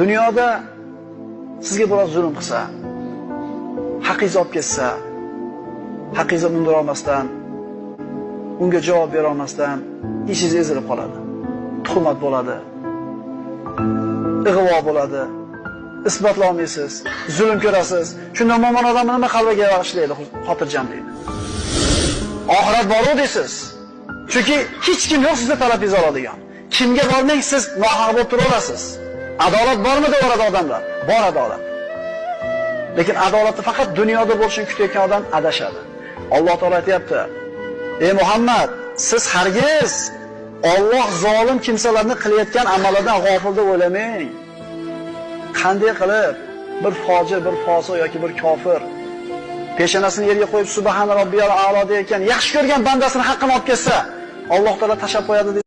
Dunyoda sizga biroz zulm qilsa, haqingizni olib ketsa, haqingizni undira olmasdan, unga javob bera olmasdan ishingiz ezilib qoladi. Tuhmat bo'ladi. Ig'vo bo'ladi. Isbotlay olmaysiz, zulm ko'rasiz. Shunda mo'min odam nima qalbiga bag'ishlaydi, xotirjamlik. Oxirat bor deysiz. Chunki hech kim yo'q sizga talabingizni oladigan. Kimga bormang siz nohaq bo'lib tura olasiz. Adolat bormi deyoradi odamlar? Bor adolat. Lekin adolatni faqat dunyoda bo'lishini kutayotgan odam adashadi. Alloh taolo aytayapti: "Ey Muhammad, siz hargiz Alloh zolim kimsalarni qilayotgan amallardan g'ofil deb o'ylamang. Qanday qilib bir fojir, bir fosiq yoki bir kofir peshonasini yerga qo'yib subhana robbiyal a'lo deyotgan yaxshi ko'rgan bandasini haqqini olib ketsa, Alloh taolo tashab qo'yadi